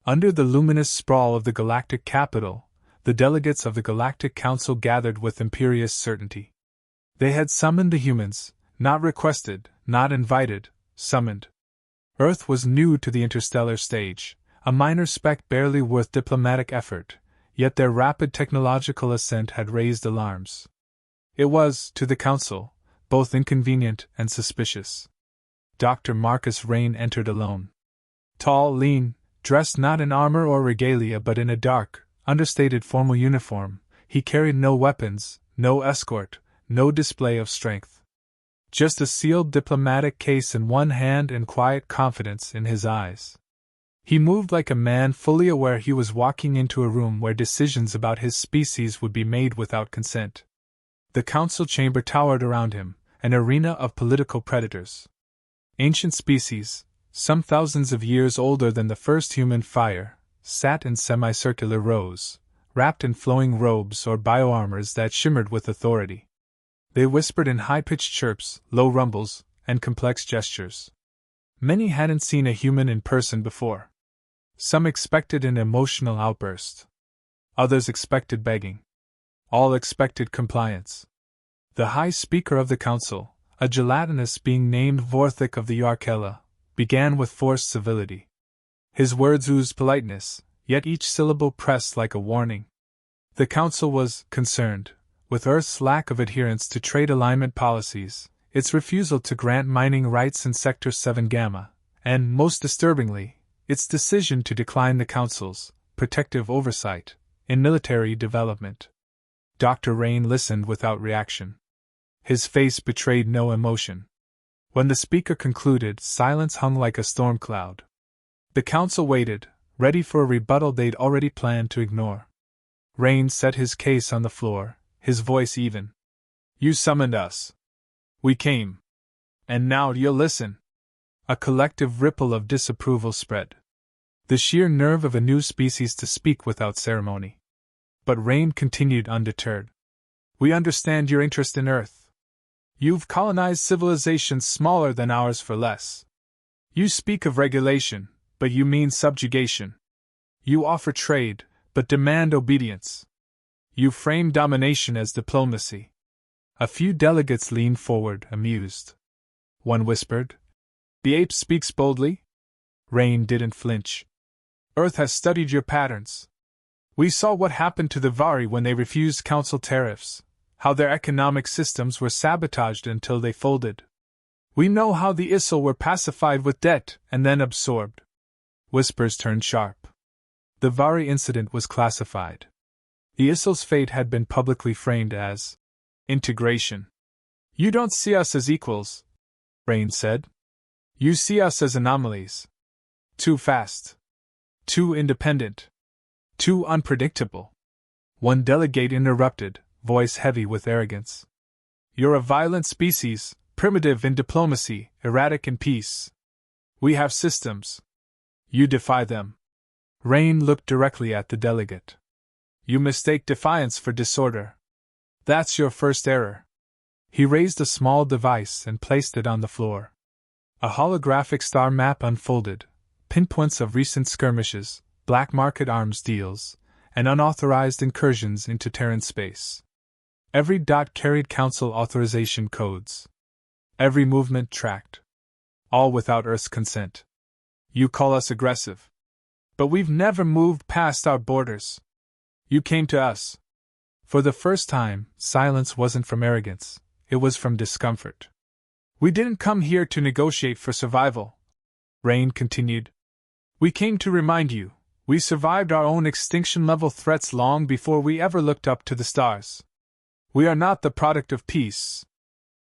Under the luminous sprawl of the Galactic capital, the delegates of the Galactic Council gathered with imperious certainty. They had summoned the humans, not requested, not invited, summoned. Earth was new to the interstellar stage, a minor speck barely worth diplomatic effort, yet their rapid technological ascent had raised alarms. It was, to the Council, both inconvenient and suspicious. Dr. Marcus Rain entered alone. Tall, lean, dressed not in armor or regalia but in a dark, understated formal uniform, he carried no weapons, no escort, no display of strength. Just a sealed diplomatic case in one hand and quiet confidence in his eyes. He moved like a man fully aware he was walking into a room where decisions about his species would be made without consent. The council chamber towered around him, an arena of political predators. Ancient species, some thousands of years older than the first human fire, sat in semicircular rows, wrapped in flowing robes or bioarmors that shimmered with authority. They whispered in high-pitched chirps, low rumbles, and complex gestures. Many hadn't seen a human in person before. Some expected an emotional outburst. Others expected begging. All expected compliance. The High Speaker of the Council, a gelatinous being named Vorthik of the Yarkella, began with forced civility. His words oozed politeness, yet each syllable pressed like a warning. The Council was concerned with Earth's lack of adherence to trade alignment policies, its refusal to grant mining rights in Sector 7 Gamma, and, most disturbingly, its decision to decline the Council's protective oversight in military development. Dr. Rain listened without reaction. His face betrayed no emotion. When the speaker concluded, silence hung like a storm cloud. The Council waited, ready for a rebuttal they'd already planned to ignore. Rain set his case on the floor, his voice even. "You summoned us. We came. And now you'll listen." A collective ripple of disapproval spread. The sheer nerve of a new species to speak without ceremony. But Rain continued undeterred. "We understand your interest in Earth. You've colonized civilizations smaller than ours for less. You speak of regulation, but you mean subjugation. You offer trade, but demand obedience. You frame domination as diplomacy." A few delegates leaned forward, amused. One whispered, "The ape speaks boldly?" Rain didn't flinch. "Earth has studied your patterns. We saw what happened to the Vari when they refused council tariffs, how their economic systems were sabotaged until they folded. We know how the Issel were pacified with debt and then absorbed." Whispers turned sharp. The Vari incident was classified. The Issel's fate had been publicly framed as integration. "You don't see us as equals," Rain said. "You see us as anomalies. Too fast. Too independent. Too unpredictable." One delegate interrupted, voice heavy with arrogance. "You're a violent species, primitive in diplomacy, erratic in peace. We have systems. You defy them." Rain looked directly at the delegate. "You mistake defiance for disorder. That's your first error." He raised a small device and placed it on the floor. A holographic star map unfolded, pinpoints of recent skirmishes, black market arms deals, and unauthorized incursions into Terran space. Every dot carried Council authorization codes. Every movement tracked. All without Earth's consent. "You call us aggressive. But we've never moved past our borders. You came to us." For the first time, silence wasn't from arrogance, it was from discomfort. "We didn't come here to negotiate for survival," Rain continued. "We came to remind you, we survived our own extinction-level threats long before we ever looked up to the stars. We are not the product of peace.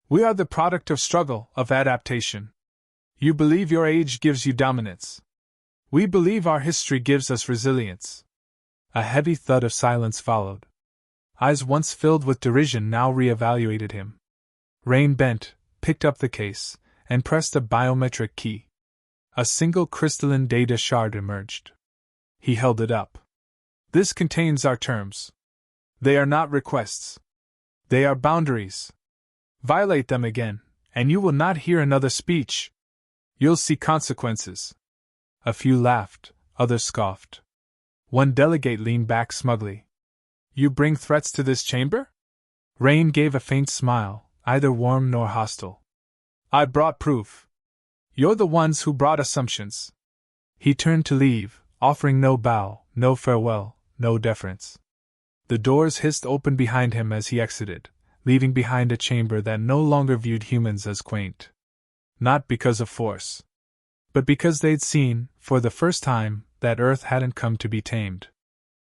We are the product of struggle, of adaptation. You believe your age gives you dominance. We believe our history gives us resilience." A heavy thud of silence followed. Eyes once filled with derision now re-evaluated him. Rain bent, picked up the case, and pressed a biometric key. A single crystalline data shard emerged. He held it up. "This contains our terms. They are not requests. They are boundaries. Violate them again, and you will not hear another speech. You'll see consequences." A few laughed, Others scoffed. One delegate leaned back smugly. You bring threats to this chamber? Rain gave a faint smile, neither warm nor hostile. I brought proof. You're the ones who brought assumptions. He turned to leave, offering no bow, no farewell, no deference. The doors hissed open behind him as he exited, leaving behind a chamber that no longer viewed humans as quaint. Not because of force, but because they'd seen, for the first time, that Earth hadn't come to be tamed.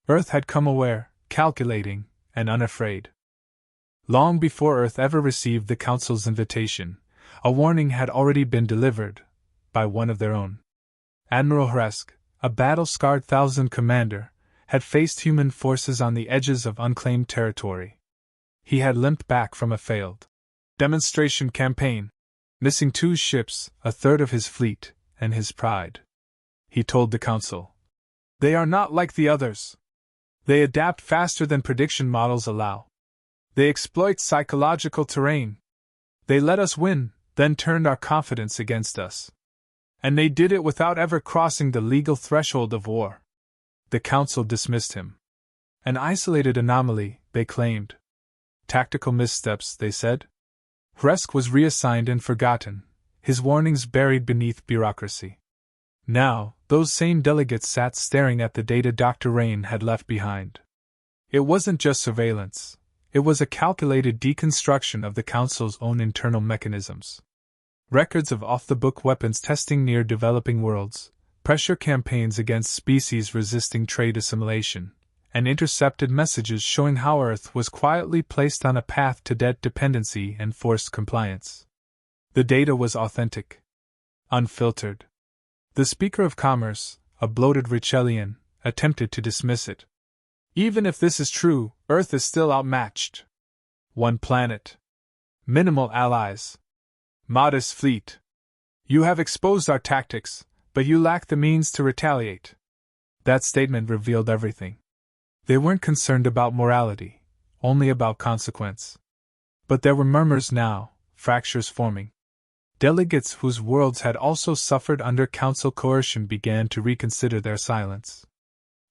Earth had come aware, calculating, and unafraid. Long before Earth ever received the Council's invitation, a warning had already been delivered, by one of their own. Admiral Hresk, a battle-scarred Thousand commander, had faced human forces on the edges of unclaimed territory. He had limped back from a failed demonstration campaign, missing 2 ships, a third of his fleet, and his pride. He told the Council. They are not like the others. They adapt faster than prediction models allow. They exploit psychological terrain. They let us win, then turned our confidence against us. And they did it without ever crossing the legal threshold of war. The Council dismissed him. An isolated anomaly, they claimed. Tactical missteps, they said. Hresk was reassigned and forgotten, his warnings buried beneath bureaucracy. Now, those same delegates sat staring at the data Dr. Rain had left behind. It wasn't just surveillance. It was a calculated deconstruction of the Council's own internal mechanisms. Records of off-the-book weapons testing near developing worlds, pressure campaigns against species resisting trade assimilation, and intercepted messages showing how Earth was quietly placed on a path to debt dependency and forced compliance. The data was authentic. Unfiltered. The Speaker of Commerce, a bloated Richelian, attempted to dismiss it. Even if this is true, Earth is still outmatched. One planet. Minimal allies. Modest fleet. You have exposed our tactics, but you lack the means to retaliate. That statement revealed everything. They weren't concerned about morality, only about consequence. But there were murmurs now, fractures forming. Delegates whose worlds had also suffered under Council coercion began to reconsider their silence.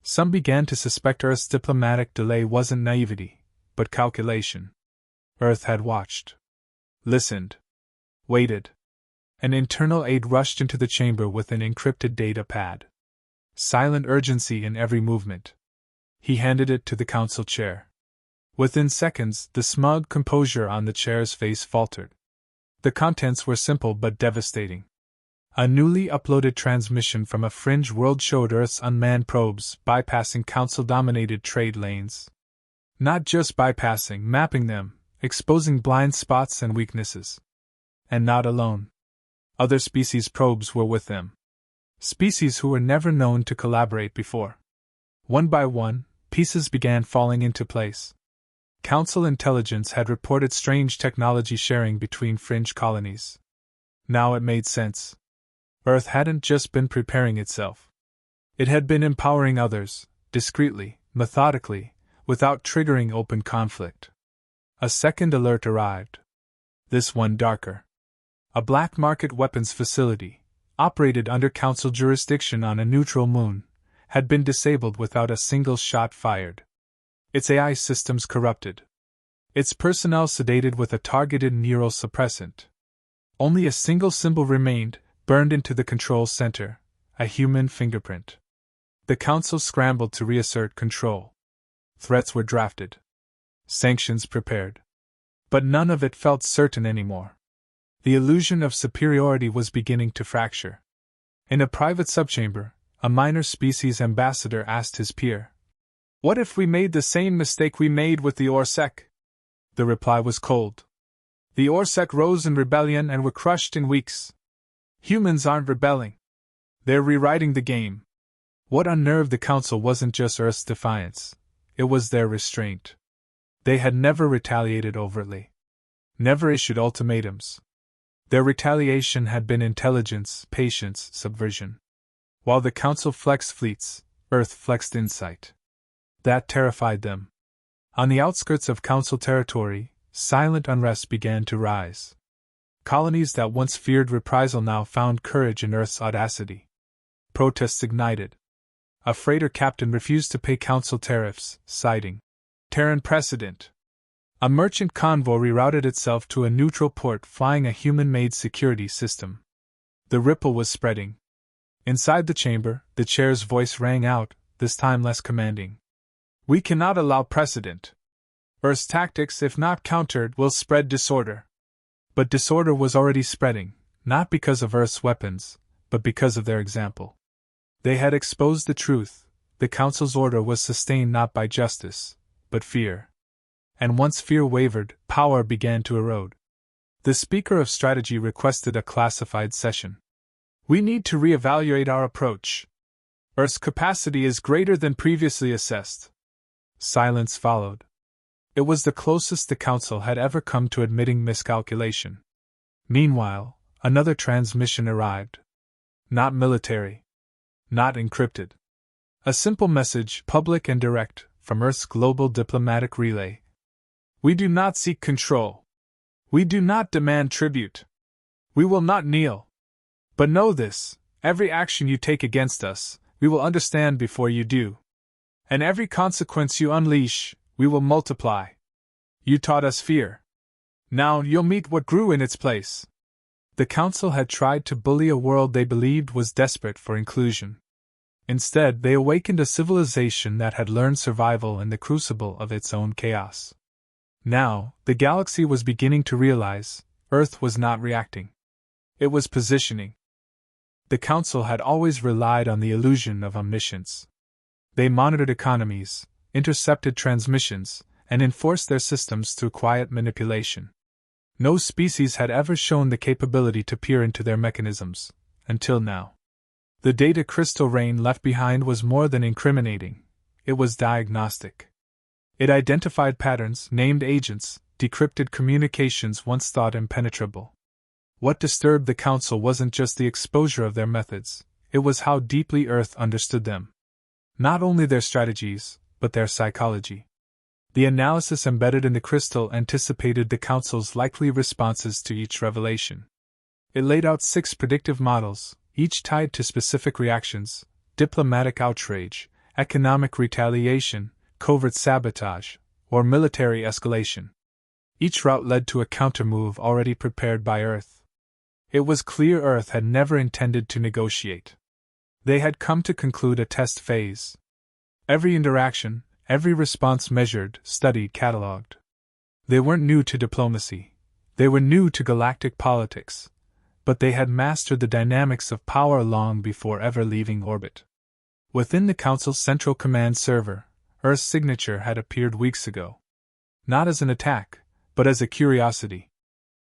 Some began to suspect Earth's diplomatic delay wasn't naivety, but calculation. Earth had watched. Listened. Waited. An internal aide rushed into the chamber with an encrypted data pad. Silent urgency in every movement. He handed it to the Council chair. Within seconds, the smug composure on the chair's face faltered. The contents were simple but devastating. A newly uploaded transmission from a fringe world showed Earth's unmanned probes bypassing Council-dominated trade lanes. Not just bypassing, mapping them, exposing blind spots and weaknesses. And not alone. Other species probes were with them. Species who were never known to collaborate before. One by one, pieces began falling into place. Council intelligence had reported strange technology sharing between fringe colonies. Now it made sense. Earth hadn't just been preparing itself. It had been empowering others, discreetly, methodically, without triggering open conflict. A second alert arrived. This one darker. A black market weapons facility, operated under Council jurisdiction on a neutral moon, had been disabled without a single shot fired. Its AI systems corrupted. Its personnel sedated with a targeted neural suppressant. Only a single symbol remained, burned into the control center, a human fingerprint. The Council scrambled to reassert control. Threats were drafted. Sanctions prepared. But none of it felt certain anymore. The illusion of superiority was beginning to fracture. In a private subchamber, a minor species ambassador asked his peer, "What if we made the same mistake we made with the Orsec?" The reply was cold. The Orsec rose in rebellion and were crushed in weeks. Humans aren't rebelling. They're rewriting the game. What unnerved the Council wasn't just Earth's defiance, it was their restraint. They had never retaliated overtly. Never issued ultimatums. Their retaliation had been intelligence, patience, subversion. While the Council flexed fleets, Earth flexed insight. That terrified them. On the outskirts of Council territory, silent unrest began to rise. Colonies that once feared reprisal now found courage in Earth's audacity. Protests ignited. A freighter captain refused to pay Council tariffs, citing Terran precedent. A merchant convoy rerouted itself to a neutral port flying a human-made security system. The ripple was spreading. Inside the chamber, the chair's voice rang out, this time less commanding. We cannot allow precedent. Earth's tactics, if not countered, will spread disorder. But disorder was already spreading, not because of Earth's weapons, but because of their example. They had exposed the truth. The Council's order was sustained not by justice, but fear. And once fear wavered, power began to erode. The Speaker of Strategy requested a classified session. We need to reevaluate our approach. Earth's capacity is greater than previously assessed. Silence followed. It was the closest the Council had ever come to admitting miscalculation. Meanwhile, another transmission arrived. Not military. Not encrypted. A simple message, public and direct, from Earth's global diplomatic relay. We do not seek control. We do not demand tribute. We will not kneel. But know this, every action you take against us, we will understand before you do. And every consequence you unleash, we will multiply. You taught us fear. Now you'll meet what grew in its place. The Council had tried to bully a world they believed was desperate for inclusion. Instead, they awakened a civilization that had learned survival in the crucible of its own chaos. Now, the galaxy was beginning to realize, Earth was not reacting. It was positioning. The Council had always relied on the illusion of omniscience. They monitored economies, intercepted transmissions, and enforced their systems through quiet manipulation. No species had ever shown the capability to peer into their mechanisms, until now. The data crystal rain left behind was more than incriminating, it was diagnostic. It identified patterns, named agents, decrypted communications once thought impenetrable. What disturbed the Council wasn't just the exposure of their methods, it was how deeply Earth understood them. Not only their strategies, but their psychology. The analysis embedded in the crystal anticipated the Council's likely responses to each revelation. It laid out 6 predictive models, each tied to specific reactions: diplomatic outrage, economic retaliation, covert sabotage, or military escalation. Each route led to a countermove already prepared by Earth. It was clear Earth had never intended to negotiate. They had come to conclude a test phase. Every interaction, every response measured, studied, catalogued. They weren't new to diplomacy. They were new to galactic politics. But they had mastered the dynamics of power long before ever leaving orbit. Within the Council's central command server, Earth's signature had appeared weeks ago. Not as an attack, but as a curiosity.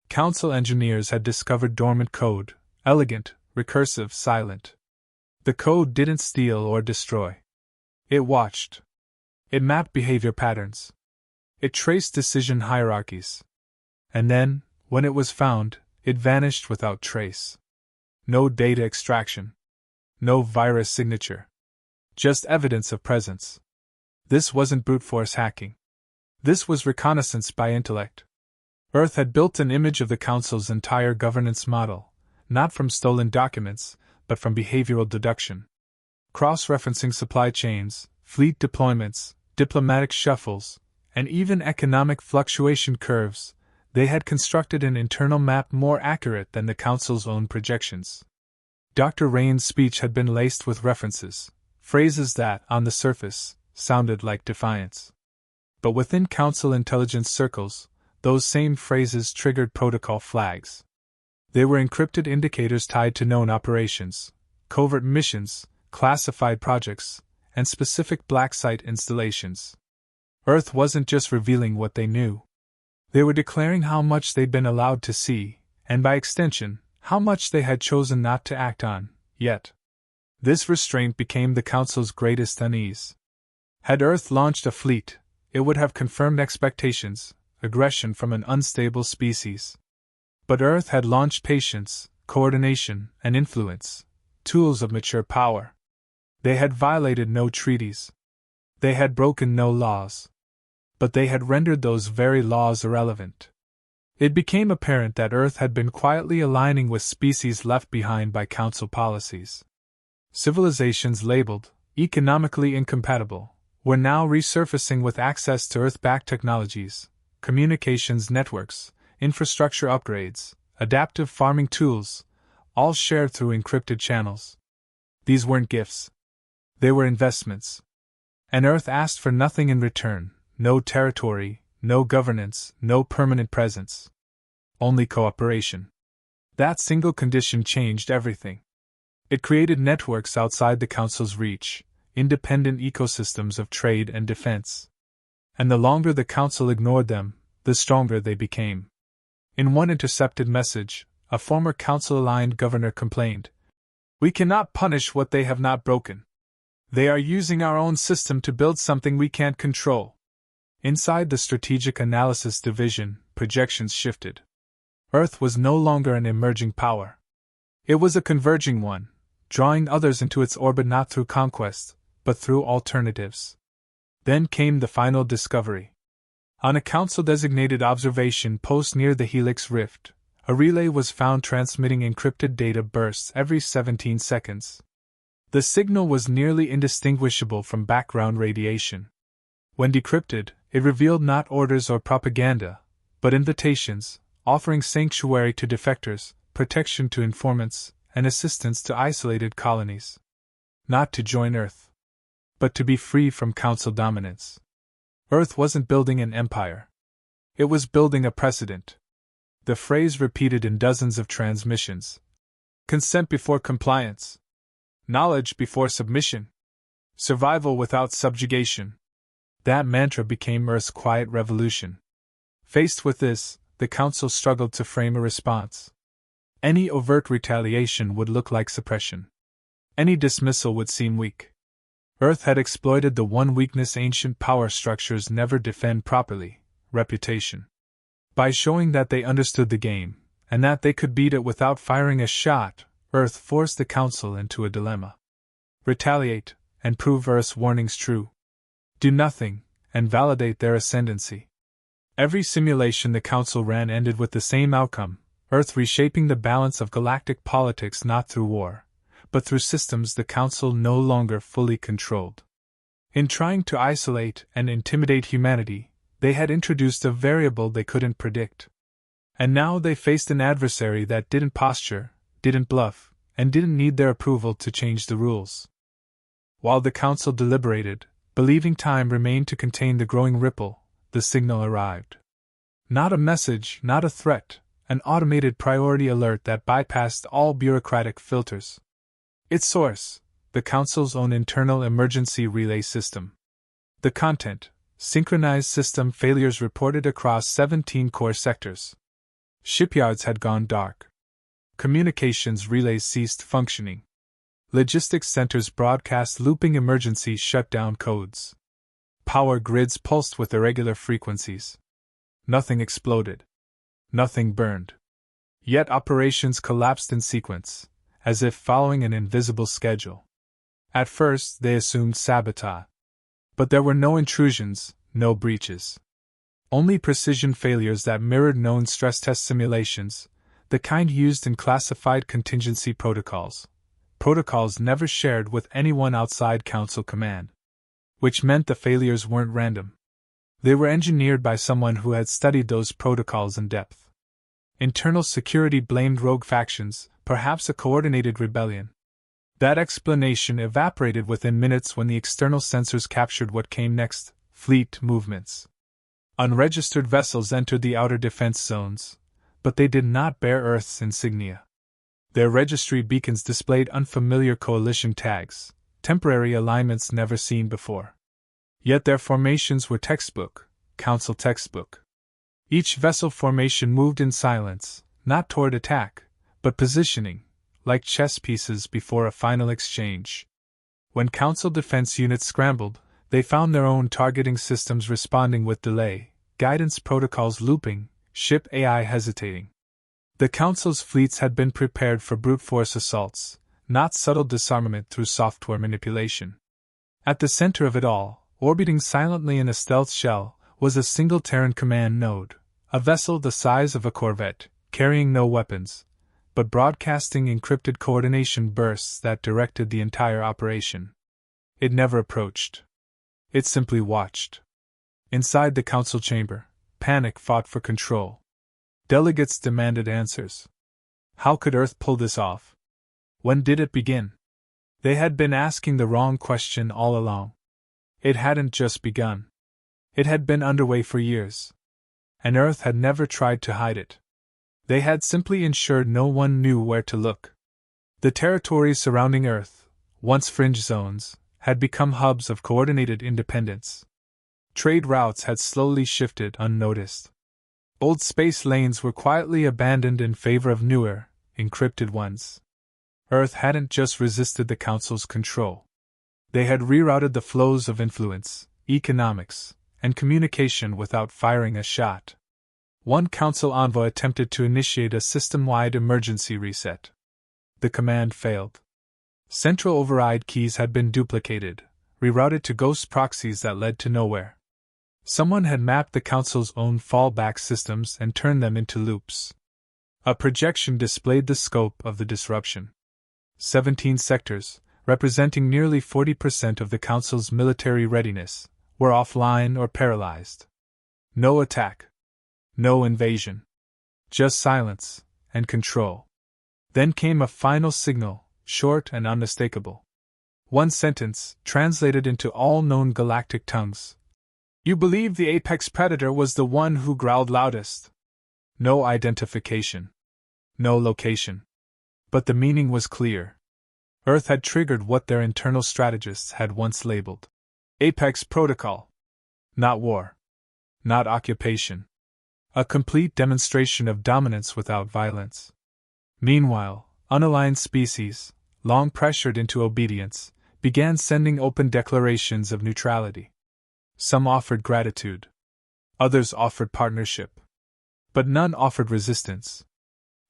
Council engineers had discovered dormant code, elegant, recursive, silent. The code didn't steal or destroy. It watched. It mapped behavior patterns. It traced decision hierarchies. And then, when it was found, it vanished without trace. No data extraction. No virus signature. Just evidence of presence. This wasn't brute force hacking. This was reconnaissance by intellect. Earth had built an image of the Council's entire governance model, not from stolen documents, but from behavioral deduction. Cross-referencing supply chains, fleet deployments, diplomatic shuffles, and even economic fluctuation curves, they had constructed an internal map more accurate than the Council's own projections. Dr. Rain's speech had been laced with references, phrases that, on the surface, sounded like defiance. But within Council intelligence circles, those same phrases triggered protocol flags. They were encrypted indicators tied to known operations, covert missions, classified projects, and specific black site installations. Earth wasn't just revealing what they knew. They were declaring how much they'd been allowed to see, and by extension, how much they had chosen not to act on, yet. This restraint became the Council's greatest unease. Had Earth launched a fleet, it would have confirmed expectations, aggression from an unstable species. But Earth had launched patience, coordination, and influence, tools of mature power. They had violated no treaties. They had broken no laws. But they had rendered those very laws irrelevant. It became apparent that Earth had been quietly aligning with species left behind by Council policies. Civilizations labeled, economically incompatible, were now resurfacing with access to Earth-backed technologies, communications networks, infrastructure upgrades, adaptive farming tools, all shared through encrypted channels. These weren't gifts. They were investments. And Earth asked for nothing in return: no territory, no governance, no permanent presence. Only cooperation. That single condition changed everything. It created networks outside the Council's reach, independent ecosystems of trade and defense. And the longer the Council ignored them, the stronger they became. In one intercepted message, a former Council-aligned governor complained, "We cannot punish what they have not broken. They are using our own system to build something we can't control." Inside the Strategic Analysis Division, projections shifted. Earth was no longer an emerging power. It was a converging one, drawing others into its orbit not through conquest, but through alternatives. Then came the final discovery. On a Council-designated observation post near the Helix Rift, a relay was found transmitting encrypted data bursts every 17 seconds. The signal was nearly indistinguishable from background radiation. When decrypted, it revealed not orders or propaganda, but invitations, offering sanctuary to defectors, protection to informants, and assistance to isolated colonies. Not to join Earth, but to be free from Council dominance. Earth wasn't building an empire. It was building a precedent. The phrase repeated in dozens of transmissions. Consent before compliance. Knowledge before submission. Survival without subjugation. That mantra became Earth's quiet revolution. Faced with this, the Council struggled to frame a response. Any overt retaliation would look like suppression. Any dismissal would seem weak. Earth had exploited the one weakness ancient power structures never defend properly: reputation. By showing that they understood the game, and that they could beat it without firing a shot, Earth forced the Council into a dilemma. Retaliate, and prove Earth's warnings true. Do nothing, and validate their ascendancy. Every simulation the Council ran ended with the same outcome: Earth reshaping the balance of galactic politics not through war, but through systems the Council no longer fully controlled. In trying to isolate and intimidate humanity, they had introduced a variable they couldn't predict. And now they faced an adversary that didn't posture, didn't bluff, and didn't need their approval to change the rules. While the Council deliberated, believing time remained to contain the growing ripple, the signal arrived. Not a message, not a threat, an automated priority alert that bypassed all bureaucratic filters. Its source: the Council's own internal emergency relay system. The content: synchronized system failures reported across 17 core sectors. Shipyards had gone dark. Communications relays ceased functioning. Logistics centers broadcast looping emergency shutdown codes. Power grids pulsed with irregular frequencies. Nothing exploded. Nothing burned. Yet operations collapsed in sequence, as if following an invisible schedule. At first, they assumed sabotage. But there were no intrusions, no breaches. Only precision failures that mirrored known stress test simulations, the kind used in classified contingency protocols. Protocols never shared with anyone outside Council command. Which meant the failures weren't random. They were engineered by someone who had studied those protocols in depth. Internal security blamed rogue factions, perhaps a coordinated rebellion. That explanation evaporated within minutes when the external sensors captured what came next: fleet movements. Unregistered vessels entered the outer defense zones, but they did not bear Earth's insignia. Their registry beacons displayed unfamiliar coalition tags, temporary alignments never seen before. Yet their formations were textbook, Council textbook. Each vessel formation moved in silence, not toward attack, but positioning, like chess pieces before a final exchange. When Council defense units scrambled, they found their own targeting systems responding with delay, guidance protocols looping, ship AI hesitating. The Council's fleets had been prepared for brute force assaults, not subtle disarmament through software manipulation. At the center of it all, orbiting silently in a stealth shell, was a single Terran command node, a vessel the size of a corvette, carrying no weapons, but broadcasting encrypted coordination bursts that directed the entire operation. It never approached. It simply watched. Inside the council chamber, panic fought for control. Delegates demanded answers. How could Earth pull this off? When did it begin? They had been asking the wrong question all along. It hadn't just begun. It had been underway for years. And Earth had never tried to hide it. They had simply ensured no one knew where to look. The territories surrounding Earth, once fringe zones, had become hubs of coordinated independence. Trade routes had slowly shifted unnoticed. Old space lanes were quietly abandoned in favor of newer, encrypted ones. Earth hadn't just resisted the Council's control. They had rerouted the flows of influence, economics, and communication without firing a shot. One Council envoy attempted to initiate a system-wide emergency reset. The command failed. Central override keys had been duplicated, rerouted to ghost proxies that led to nowhere. Someone had mapped the Council's own fallback systems and turned them into loops. A projection displayed the scope of the disruption. 17 sectors, representing nearly 40% of the Council's military readiness, were offline or paralyzed. No attack. No invasion. Just silence and control. Then came a final signal, short and unmistakable. One sentence, translated into all known galactic tongues. You believe the apex predator was the one who growled loudest. No identification. No location. But the meaning was clear. Earth had triggered what their internal strategists had once labeled Apex Protocol. Not war. Not occupation. A complete demonstration of dominance without violence. Meanwhile, unaligned species, long pressured into obedience, began sending open declarations of neutrality. Some offered gratitude. Others offered partnership. But none offered resistance.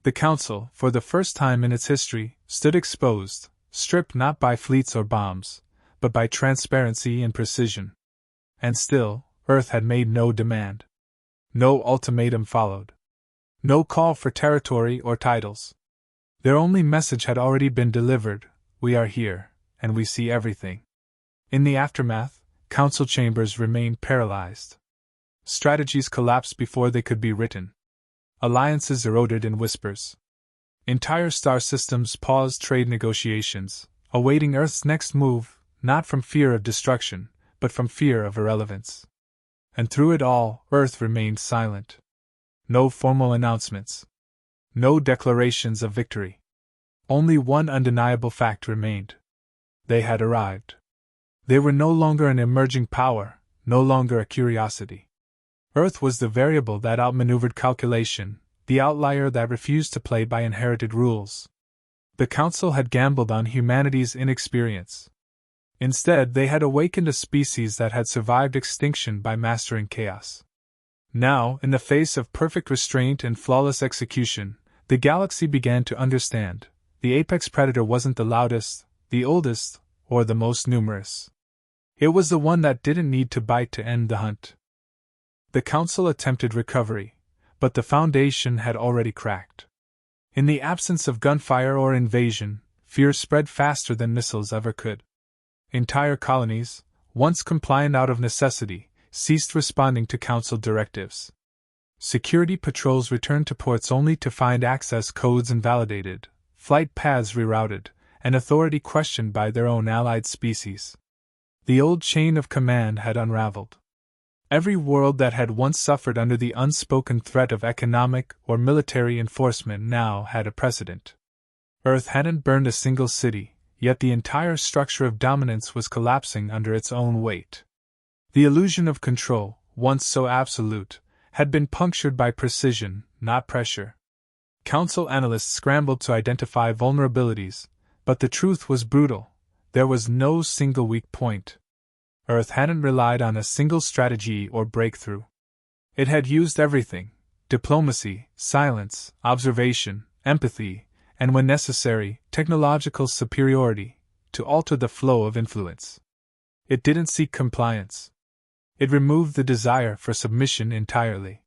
The Council, for the first time in its history, stood exposed, stripped not by fleets or bombs, but by transparency and precision. And still, Earth had made no demand. No ultimatum followed. No call for territory or titles. Their only message had already been delivered: we are here, and we see everything. In the aftermath, Council chambers remained paralyzed. Strategies collapsed before they could be written. Alliances eroded in whispers. Entire star systems paused trade negotiations, awaiting Earth's next move, not from fear of destruction, but from fear of irrelevance. And through it all, Earth remained silent. No formal announcements. No declarations of victory. Only one undeniable fact remained. They had arrived. They were no longer an emerging power, no longer a curiosity. Earth was the variable that outmaneuvered calculation, the outlier that refused to play by inherited rules. The Council had gambled on humanity's inexperience. Instead, they had awakened a species that had survived extinction by mastering chaos. Now, in the face of perfect restraint and flawless execution, the galaxy began to understand: the apex predator wasn't the loudest, the oldest, or the most numerous. It was the one that didn't need to bite to end the hunt. The Council attempted recovery, but the foundation had already cracked. In the absence of gunfire or invasion, fear spread faster than missiles ever could. Entire colonies, once compliant out of necessity, ceased responding to Council directives. Security patrols returned to ports only to find access codes invalidated, flight paths rerouted, and authority questioned by their own allied species. The old chain of command had unraveled. Every world that had once suffered under the unspoken threat of economic or military enforcement now had a precedent. Earth hadn't burned a single city, yet the entire structure of dominance was collapsing under its own weight. The illusion of control, once so absolute, had been punctured by precision, not pressure. Council analysts scrambled to identify vulnerabilities, but the truth was brutal: there was no single weak point. Earth hadn't relied on a single strategy or breakthrough. It had used everything: diplomacy, silence, observation, empathy, and when necessary, technological superiority, to alter the flow of influence. It didn't seek compliance. It removed the desire for submission entirely.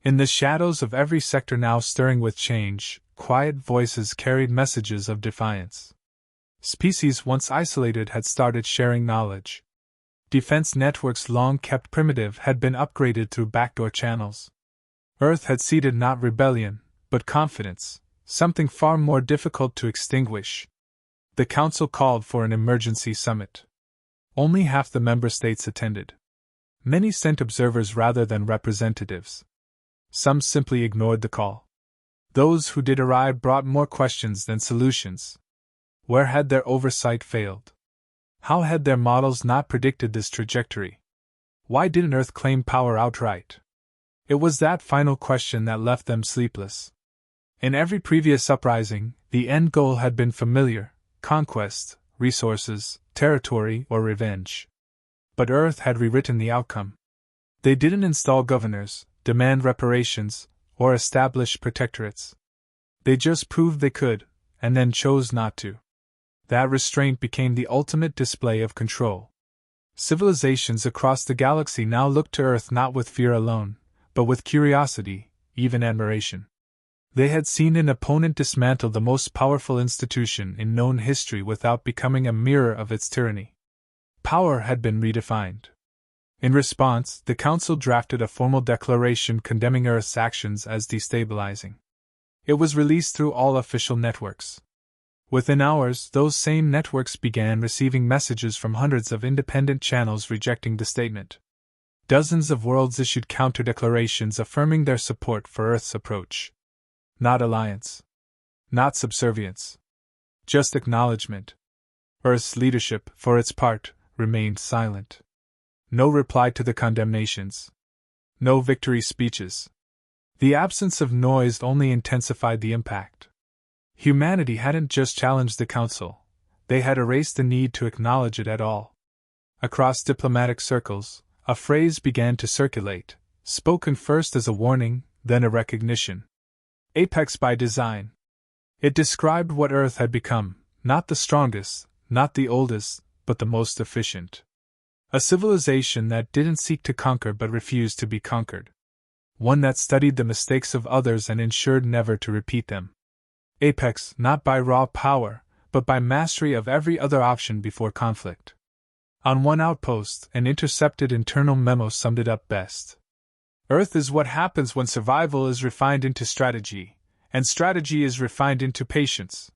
In the shadows of every sector now stirring with change, quiet voices carried messages of defiance. Species once isolated had started sharing knowledge. Defense networks long kept primitive had been upgraded through backdoor channels. Earth had seeded not rebellion, but confidence, something far more difficult to extinguish. The Council called for an emergency summit. Only half the member states attended. Many sent observers rather than representatives. Some simply ignored the call. Those who did arrive brought more questions than solutions. Where had their oversight failed? How had their models not predicted this trajectory? Why didn't Earth claim power outright? It was that final question that left them sleepless. In every previous uprising, the end goal had been familiar: conquest, resources, territory, or revenge. But Earth had rewritten the outcome. They didn't install governors, demand reparations, or establish protectorates. They just proved they could, and then chose not to. That restraint became the ultimate display of control. Civilizations across the galaxy now looked to Earth not with fear alone, but with curiosity, even admiration. They had seen an opponent dismantle the most powerful institution in known history without becoming a mirror of its tyranny. Power had been redefined. In response, the Council drafted a formal declaration condemning Earth's actions as destabilizing. It was released through all official networks. Within hours, those same networks began receiving messages from hundreds of independent channels rejecting the statement. Dozens of worlds issued counter-declarations affirming their support for Earth's approach. Not alliance. Not subservience. Just acknowledgement. Earth's leadership, for its part, remained silent. No reply to the condemnations. No victory speeches. The absence of noise only intensified the impact. Humanity hadn't just challenged the Council, they had erased the need to acknowledge it at all. Across diplomatic circles, a phrase began to circulate, spoken first as a warning, then a recognition. Apex by design. It described what Earth had become, not the strongest, not the oldest, but the most efficient. A civilization that didn't seek to conquer but refused to be conquered. One that studied the mistakes of others and ensured never to repeat them. Apex not by raw power, but by mastery of every other option before conflict. On one outpost, an intercepted internal memo summed it up best. Earth is what happens when survival is refined into strategy, and strategy is refined into patience.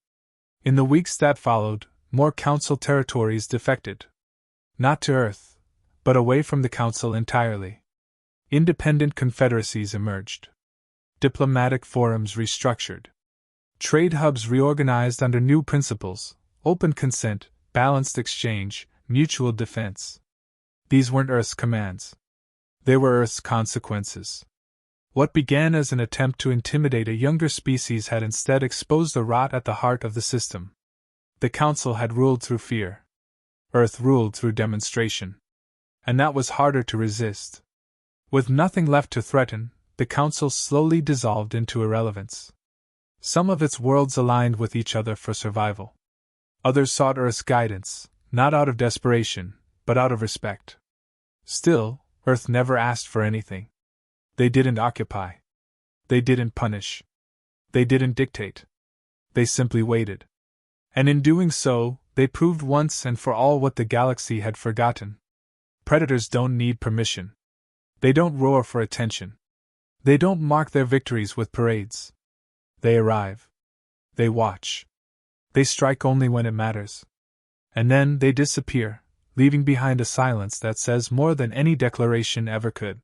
In the weeks that followed, more Council territories defected. Not to Earth, but away from the Council entirely. Independent confederacies emerged. Diplomatic forums restructured. Trade hubs reorganized under new principles: open consent, balanced exchange, mutual defense. These weren't Earth's commands. They were Earth's consequences. What began as an attempt to intimidate a younger species had instead exposed the rot at the heart of the system. The Council had ruled through fear. Earth ruled through demonstration. And that was harder to resist. With nothing left to threaten, the Council slowly dissolved into irrelevance. Some of its worlds aligned with each other for survival. Others sought Earth's guidance, not out of desperation, but out of respect. Still, Earth never asked for anything. They didn't occupy. They didn't punish. They didn't dictate. They simply waited. And in doing so, they proved once and for all what the galaxy had forgotten. Predators don't need permission. They don't roar for attention. They don't mark their victories with parades. They arrive. They watch. They strike only when it matters. And then they disappear, leaving behind a silence that says more than any declaration ever could.